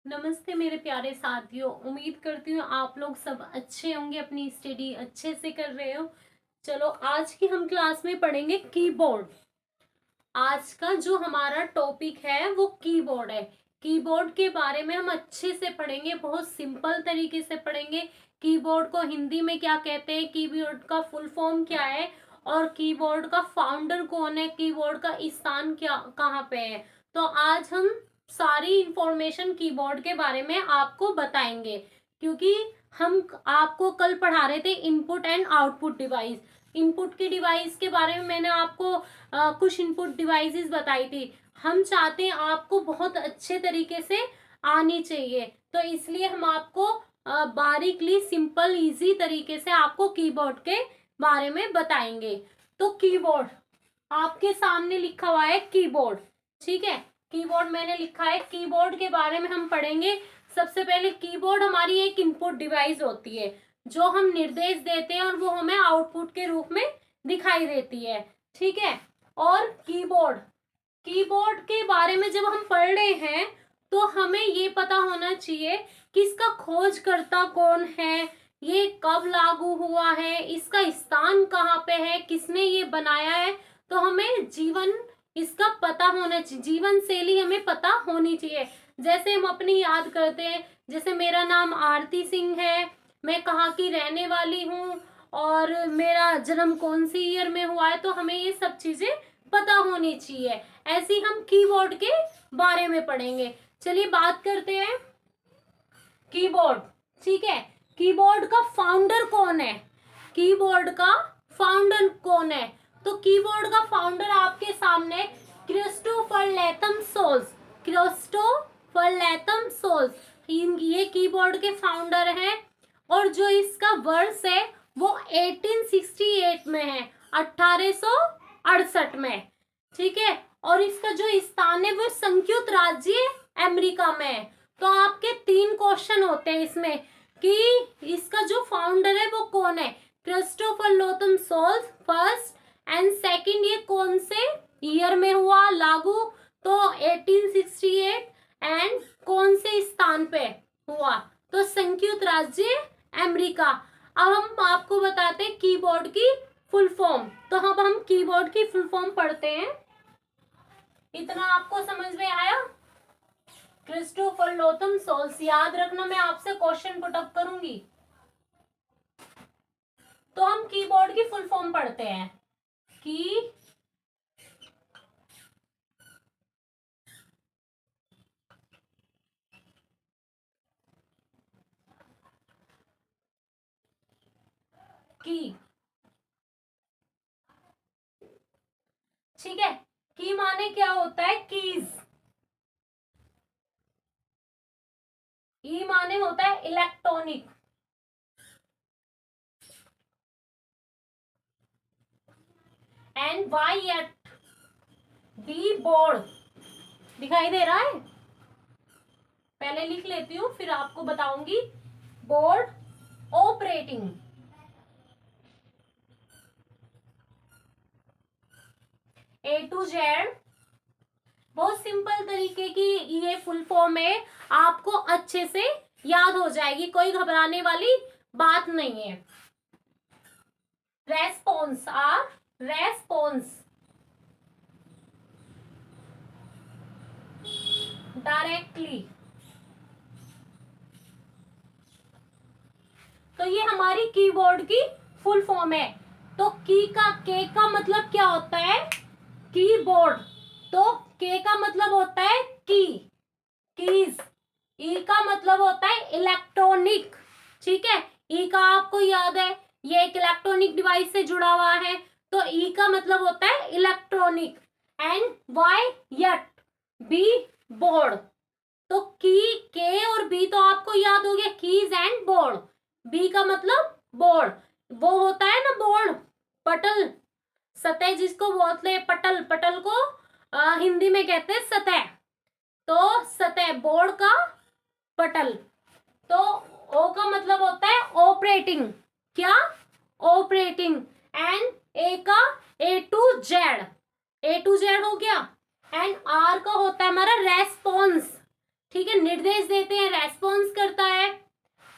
नमस्ते मेरे प्यारे साथियों। उम्मीद करती हूँ आप लोग सब अच्छे होंगे, अपनी स्टडी अच्छे से कर रहे हो। चलो आज की हम क्लास में पढ़ेंगे कीबोर्ड। आज का जो हमारा टॉपिक है वो कीबोर्ड है। कीबोर्ड के बारे में हम अच्छे से पढ़ेंगे, बहुत सिंपल तरीके से पढ़ेंगे। कीबोर्ड को हिंदी में क्या कहते हैं, कीबोर्ड का फुल फॉर्म क्या है, और कीबोर्ड का फाउंडर कौन है, कीबोर्ड का स्थान क्या कहाँ पे है। तो आज हम सारी इंफॉर्मेशन कीबोर्ड के बारे में आपको बताएंगे, क्योंकि हम आपको कल पढ़ा रहे थे input and output device. Input के डिवाइस के बारे में मैंने आपको कुछ इनपुट डिवाइसेस बताई थी। हम चाहते हैं आपको बहुत अच्छे तरीके से आनी चाहिए, तो इसलिए हम आपको बारीकली सिंपल इजी तरीके से आपको कीबोर्ड के बारे में बताएंगे। तो कीबोर्ड आपके सामने लिखा हुआ है कीबोर्ड, ठीक है। कीबोर्ड मैंने लिखा है, कीबोर्ड के बारे में हम पढ़ेंगे। सबसे पहले कीबोर्ड हमारी एक इनपुट डिवाइस होती है जो हम निर्देश देते हैं और वो हमें आउटपुट के रूप में दिखाई देती है, ठीक है। और कीबोर्ड कीबोर्ड के बारे में जब हम पढ़ रहे हैं तो हमें ये पता होना चाहिए कि इसका खोजकर्ता कौन है, ये कब लागू हुआ है, इसका स्थान कहाँ पे है, किसने ये बनाया है। तो हमें इसका पता होना चाहिए, जीवन शैली हमें पता होनी चाहिए। जैसे हम अपनी याद करते हैं, जैसे मेरा नाम आरती सिंह है, मैं कहाँ की रहने वाली हूँ, और मेरा जन्म कौन सी ईयर में हुआ है, तो हमें ये सब चीजें पता होनी चाहिए। ऐसे ही हम कीबोर्ड के बारे में पढ़ेंगे। चलिए बात करते हैं कीबोर्ड, ठीक है। कीबोर्ड का फाउंडर कौन है, कीबोर्ड का फाउंडर कौन है। तो कीबोर्ड का फाउंडर आपके सामने Christopher Latham Sholes, Christopher Latham Sholes, ये कीबोर्ड के फाउंडर हैं। और जो इसका वर्ष है वो 1868 में है, 1868 में, ठीक है। और इसका जो स्थान है वो संयुक्त राज्य अमेरिका में है। तो आपके 3 क्वेश्चन होते हैं इसमें कि इसका जो फाउंडर है वो कौन है, Christopher Latham Sholes first, and second ये कौन से ईयर में हुआ लागू, तो 1868, एंड कौन से स्थान पे हुआ, तो संयुक्त राज्य अमेरिका। अब हम आपको बताते हैं कीबोर्ड की फुल फॉर्म। तो अब हम कीबोर्ड की फुल फॉर्म पढ़ते हैं। इतना आपको समझ में आया, क्रिस्टोफर लोथम सोल्स, याद रखना मैं आपसे क्वेश्चन पुट अप करूंगी। तो हम कीबोर्ड की फुल फॉर्म पढ़ते हैं की की ठीक है। की माने क्या होता है, कीज। ई माने होता है electronic. And Y at D board, दिखाई दे रहा है, पहले लिख लेती हूँ फिर आपको बताऊंगी। Board operating, A to Z, बहुत सिंपल तरीके की ये फुल फॉर्म है, आपको अच्छे से याद हो जाएगी, कोई घबराने वाली बात नहीं है। Response R response directly. तो ये हमारी कीबोर्ड की फुल फॉर्म है। तो के का मतलब क्या होता है, कीबोर्ड। तो के का मतलब होता है कीज। ई का मतलब होता है इलेक्ट्रॉनिक, ठीक है। ई का आपको याद है ये एक इलेक्ट्रॉनिक डिवाइस से जुड़ा हुआ है, तो ई का मतलब होता है electronic. And Y yet B board. तो के और बी तो आपको याद हो गया, कीज एंड बोर्ड। बी का मतलब बोर्ड, वो होता है ना बोर्ड, पटल, सतह जिसको बोलते हैं पटल, पटल को हिंदी में कहते हैं सतह। तो सतह, बोर्ड का पटल। तो ओ का मतलब होता है ऑपरेटिंग, क्या, ऑपरेटिंग। एंड ए का A to Z, A to Z हो गया। एंड आर का होता है हमारा रेस्पॉन्स, ठीक है, निर्देश देते हैं, रेस्पॉन्स करता है।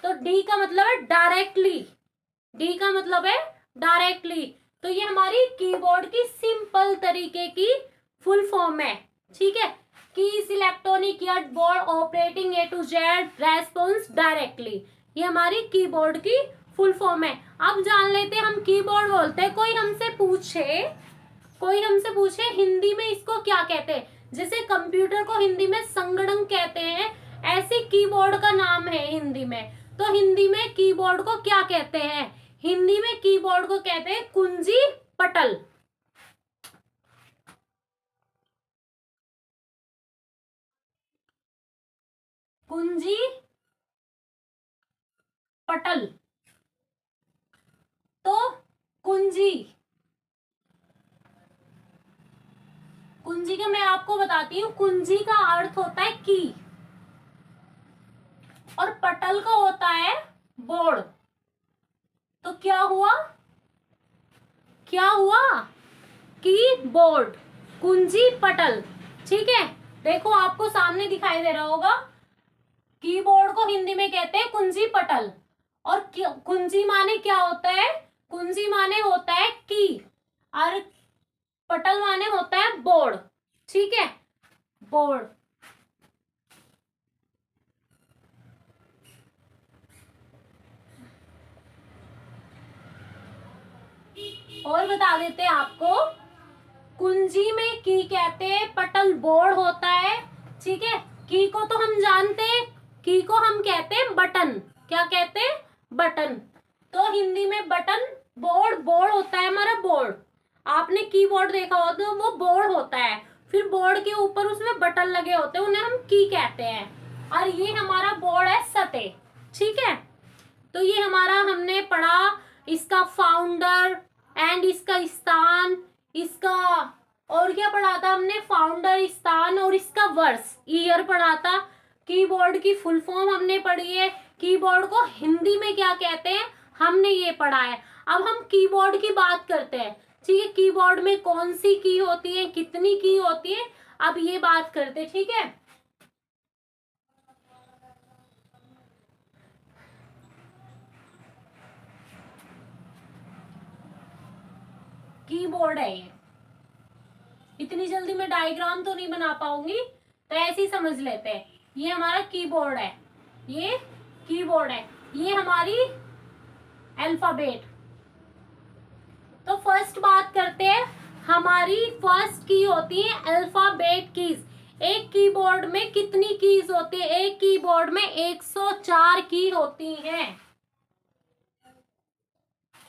तो डी का मतलब है डायरेक्टली, डी का मतलब है डायरेक्टली। तो ये हमारी कीबोर्ड की सिंपल तरीके की फुल फॉर्म है। ठीक है, कीज इलेक्ट्रॉनिक या board operating A to Z response directly, ये हमारी कीबोर्ड की फुल फॉर्म है। अब जान लेते हैं हम कीबोर्ड बोलते हैं, कोई हमसे पूछे हिंदी में इसको क्या कहते हैं, जैसे कंप्यूटर को हिंदी में संगणक कहते हैं, ऐसे कीबोर्ड का नाम है हिंदी में। तो हिंदी में कीबोर्ड को क्या कहते हैं, हिंदी में कीबोर्ड को कहते हैं कुंजी पटल। कुंजी पटल। तो कुंजी, कुंजी का मैं आपको बताती हूँ, कुंजी का अर्थ होता है की और पटल का होता है बोर्ड। तो क्या हुआ, कीबोर्ड, कुंजी पटल। ठीक है, देखो आपको सामने दिखाई दे रहा होगा, कीबोर्ड को हिंदी में कहते हैं कुंजी पटल। और कुंजी माने क्या होता है, कुंजी माने होता है की और पटल माने होता है बोर्ड। ठीक है, बोर्ड। और बता देते हैं आपको, कुंजी में की कहते हैं, पटल बोर्ड होता है। ठीक है, की को तो हम जानते हैं, की को हम कहते हैं बटन। क्या कहते हैं, बटन। तो हिंदी में बटन, बोर्ड, बोर्ड होता है हमारा बोर्ड। आपने कीबोर्ड देखा हो तो वो बोर्ड होता है, फिर बोर्ड के ऊपर उसमें बटन लगे होते हैं, उन्हें हम की कहते हैं। और ये हमारा बोर्ड है सतह। ठीक है, तो ये हमारा हमने पढ़ा, इसका फाउंडर एंड इसका स्थान, इसका और क्या पढ़ा था हमने, फाउंडर, स्थान और इसका वर्ष, ईयर पढ़ा था। कीबोर्ड की फुल फॉर्म हमने पढ़ी है, कीबोर्ड को हिंदी में क्या कहते हैं हमने ये पढ़ा है। अब हम कीबोर्ड की बात करते हैं। ठीक है, कीबोर्ड में कौन सी की होती है, कितनी की होती है, अब ये बात करते हैं। ठीक है, कीबोर्ड है ये, इतनी जल्दी मैं डायग्राम तो नहीं बना पाऊंगी, तो ऐसे ही समझ लेते हैं। ये हमारा कीबोर्ड है, ये कीबोर्ड है, ये हमारी अल्फाबेट। तो फर्स्ट बात करते हैं, हमारी फर्स्ट की होती है अल्फाबेट कीज। एक कीबोर्ड में कितनी कीज होती है, एक कीबोर्ड में 104 की होती हैं,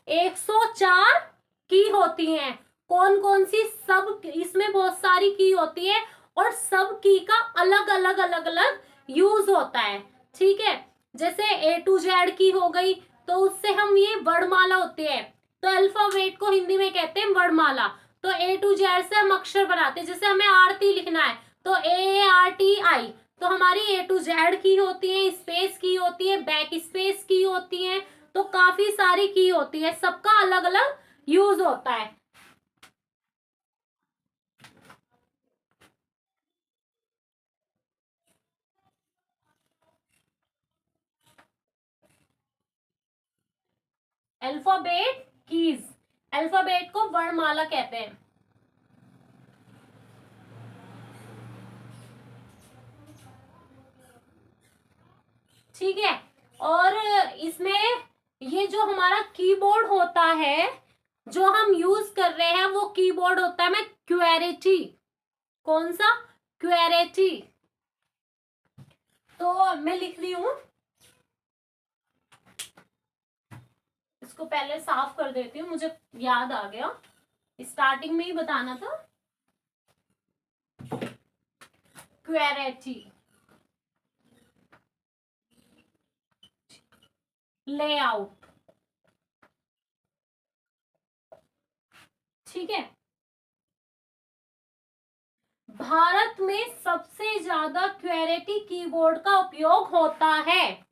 104 की होती हैं। कौन कौन सी, सब, इसमें बहुत सारी की होती है और सब की का अलग अलग अलग अलग यूज होता है। ठीक है, जैसे ए टू जेड की हो गई, तो उससे हम ये वर्णमाला होती है, तो अल्फाबेट को हिंदी में कहते हैं वर्णमाला। तो ए टू जेड से हम अक्षर बनाते हैं, जैसे हमें आरती लिखना है तो ARTI, तो हमारी ए टू जेड की होती है, स्पेस की होती है, बैक स्पेस की होती है। तो काफी सारी की होती है, सबका अलग अलग यूज होता है। अल्फाबेट कीज, अल्फाबेट को वर्णमाला कहते हैं। ठीक है, और इसमें ये जो हमारा कीबोर्ड होता है जो हम यूज कर रहे हैं, वो कीबोर्ड होता है मैं क्वेरेटी। कौन सा, क्वेरेटी। तो मैं लिख रही हूं, इसको पहले साफ कर देती हूँ, मुझे याद आ गया, स्टार्टिंग में ही बताना था। क्वेरेटी, लेआउट। ठीक है, भारत में सबसे ज्यादा क्वेरेटी कीबोर्ड का उपयोग होता है।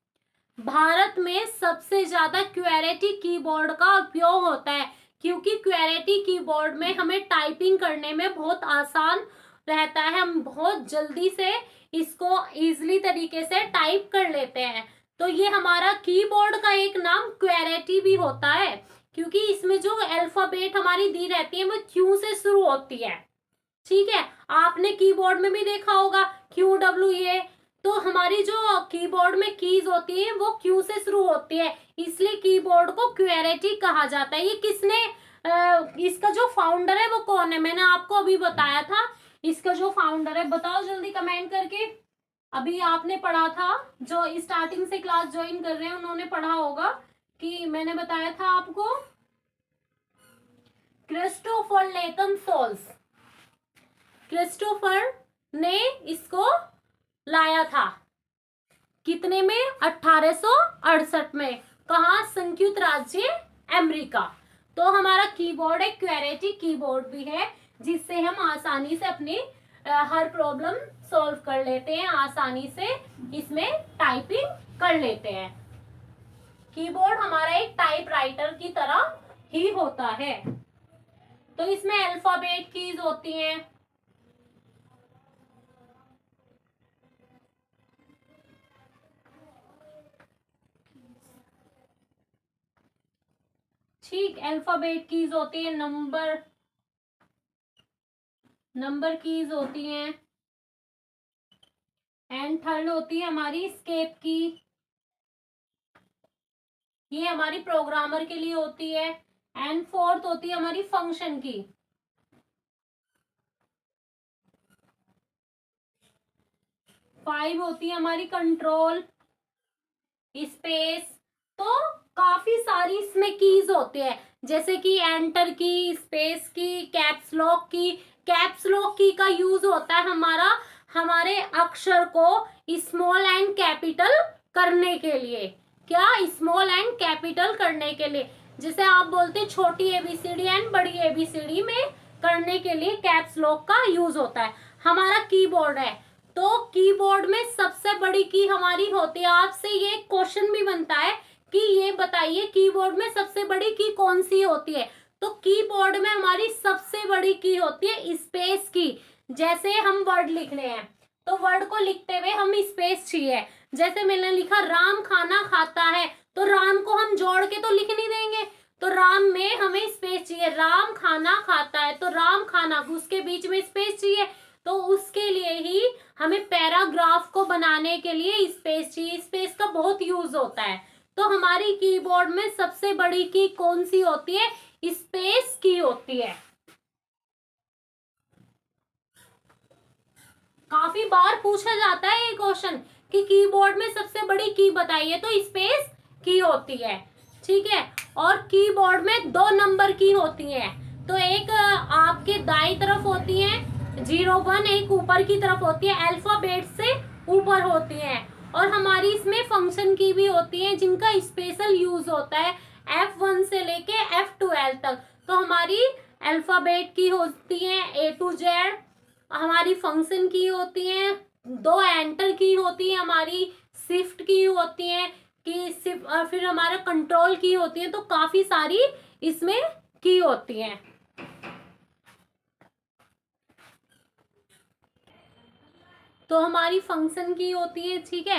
भारत में सबसे ज्यादा क्वेरेटी कीबोर्ड का उपयोग होता है, क्योंकि क्वेरेटी कीबोर्ड में हमें टाइपिंग करने में बहुत आसान रहता है, हम बहुत जल्दी से इसको इजीली तरीके से टाइप कर लेते हैं। तो ये हमारा कीबोर्ड का एक नाम क्वेरेटी भी होता है, क्योंकि इसमें जो अल्फाबेट हमारी दी रहती है वो क्यू से शुरू होती है। ठीक है, आपने कीबोर्ड में भी देखा होगा क्यू डब्ल्यू ए। तो हमारी जो कीबोर्ड में कीज होती है वो क्यू से शुरू होती है, इसलिए कीबोर्ड को क्वेरेटी कहा जाता है। ये किसने इसका जो फाउंडर है वो कौन है, मैंने आपको अभी बताया था। इसका जो फाउंडर है बताओ जल्दी कमेंट करके। अभी आपने पढ़ा था, जो स्टार्टिंग से क्लास ज्वाइन कर रहे हैं उन्होंने पढ़ा होगा कि मैंने बताया था आपको, क्रिस्टोफर लेथम सोल्स। क्रिस्टोफर ने इसको लाया था कितने में, 1868 में। कहा, संयुक्त राज्य अमेरिका। तो हमारा कीबोर्ड एक क्वेरेटी कीबोर्ड भी है, जिससे हम आसानी से अपनी हर प्रॉब्लम सॉल्व कर लेते हैं, आसानी से इसमें टाइपिंग कर लेते हैं। कीबोर्ड हमारा एक टाइपराइटर की तरह ही होता है। तो इसमें अल्फाबेट कीज होती हैं, ठीक, अल्फाबेट कीज होती है, नंबर कीज होती हैं, एंड थर्ड होती है हमारी एस्केप की, ये हमारी प्रोग्रामर के लिए होती है। एंड फोर्थ होती है हमारी फंक्शन की। फाइव होती है हमारी कंट्रोल, स्पेस। तो काफी सारी इसमें कीज होती है, जैसे कि एंटर की, स्पेस की, कैप्स लॉक की। कैप्स लॉक की का यूज होता है हमारे अक्षर को स्मॉल एंड कैपिटल करने के लिए। क्या, स्मॉल एंड कैपिटल करने के लिए। जैसे आप बोलते छोटी एबीसीडी एंड बड़ी एबीसीडी में करने के लिए कैप्स लॉक का यूज होता है। हमारा कीबोर्ड है, तो कीबोर्ड में सबसे बड़ी की हमारी होती है। आपसे ये क्वेश्चन भी बनता है कि ये बताइए कीबोर्ड में सबसे बड़ी की कौन सी होती है। तो कीबोर्ड में हमारी सबसे बड़ी की होती है स्पेस की। जैसे हम वर्ड लिख रहे हैं तो वर्ड को लिखते हुए हम स्पेस चाहिए। जैसे मैंने लिखा राम खाना खाता है, तो राम को हम जोड़ के तो लिख नहीं देंगे, तो राम में हमें स्पेस चाहिए। राम खाना खाता है, तो राम खाना, उसके बीच में स्पेस चाहिए। तो उसके लिए ही हमें पैराग्राफ को बनाने के लिए स्पेस चाहिए। स्पेस का बहुत यूज होता है। तो हमारी कीबोर्ड में सबसे बड़ी की कौन सी होती है, स्पेस की होती है। काफी बार पूछा जाता है ये क्वेश्चन कि कीबोर्ड में सबसे बड़ी की बताइए, तो स्पेस की होती है। ठीक है, और कीबोर्ड में दो नंबर की होती है। तो एक आपके दाई तरफ होती है 01, एक ऊपर की तरफ होती है, अल्फाबेट से ऊपर होती है। और हमारी इसमें फंक्शन की भी होती है, जिनका स्पेशल यूज होता है F1 से लेके F12 तक। तो हमारी अल्फाबेट की होती है A to Z, हमारी फंक्शन की होती है, दो एंटर की होती है, हमारी शिफ्ट की होती है कि फिर हमारा कंट्रोल की होती है। तो काफी सारी इसमें की होती है। तो हमारी फंक्शन की होती है। ठीक है,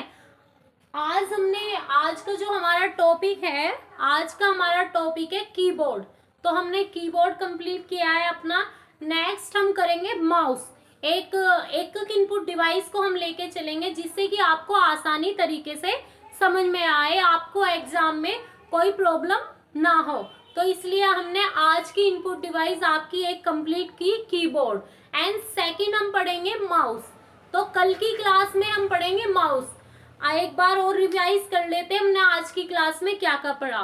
आज का जो हमारा टॉपिक है, आज का हमारा टॉपिक है कीबोर्ड। तो हमने कीबोर्ड कंप्लीट किया है अपना। नेक्स्ट हम करेंगे माउस। एक एक इनपुट डिवाइस को हम लेके चलेंगे, जिससे कि आपको आसानी तरीके से समझ में आए, आपको एग्जाम में कोई प्रॉब्लम ना हो। तो इसलिए हमने आज की इनपुट डिवाइस आपकी एक कंप्लीट की कीबोर्ड। एंड सेकंड हम पढ़ेंगे माउस। तो कल की क्लास में हम पढ़ेंगे माउस। एक बार और रिवाइज कर लेते हैं हमने आज की क्लास में क्या क्या पढ़ा।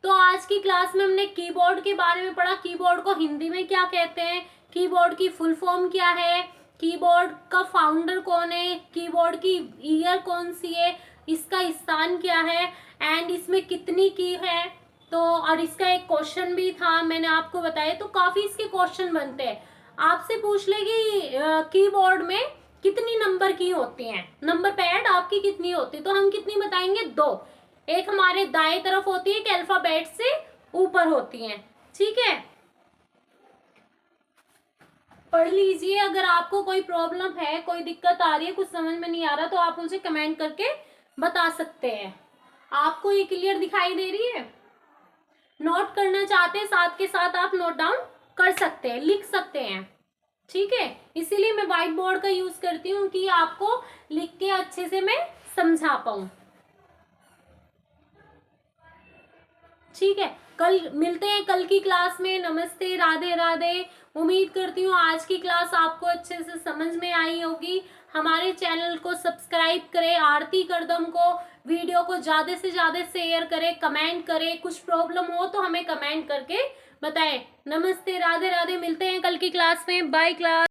तो आज की क्लास में हमने कीबोर्ड के बारे में पढ़ा, कीबोर्ड को हिंदी में क्या कहते हैं, कीबोर्ड की फुल फॉर्म क्या है, कीबोर्ड का फाउंडर कौन है, कीबोर्ड की ईयर कौन सी है, इसका स्थान क्या है, एंड इसमें कितनी की है। तो और इसका एक क्वेश्चन भी था, मैंने आपको बताया। तो काफी इसके क्वेश्चन बनते हैं। आपसे पूछ लेगी कीबोर्ड में कितनी नंबर की होती हैं, नंबर पैड आपकी कितनी होती है, तो हम कितनी बताएंगे, दो। एक हमारे दाएं तरफ होती है, एक अल्फाबेट से ऊपर होती है। ठीक है, पढ़ लीजिए। अगर आपको कोई प्रॉब्लम है, कोई दिक्कत आ रही है, कुछ समझ में नहीं आ रहा, तो आप मुझे कमेंट करके बता सकते हैं। आपको ये क्लियर दिखाई दे रही है? नोट करना चाहते हैं साथ के साथ आप नोट डाउन कर सकते हैं, लिख सकते हैं। ठीक है, इसीलिए मैं व्हाइट बोर्ड का यूज करती हूँ कि आपको लिख के अच्छे से मैं समझा पाऊं। ठीक है, कल मिलते हैं कल की क्लास में। नमस्ते, राधे राधे। उम्मीद करती हूँ आज की क्लास आपको अच्छे से समझ में आई होगी। हमारे चैनल को सब्सक्राइब करें, आरती करदम को वीडियो को ज्यादा से ज्यादा शेयर करें, कमेंट करें। कुछ प्रॉब्लम हो तो हमें कमेंट करके बताएं। नमस्ते, राधे राधे। मिलते हैं कल की क्लास में। Bye class.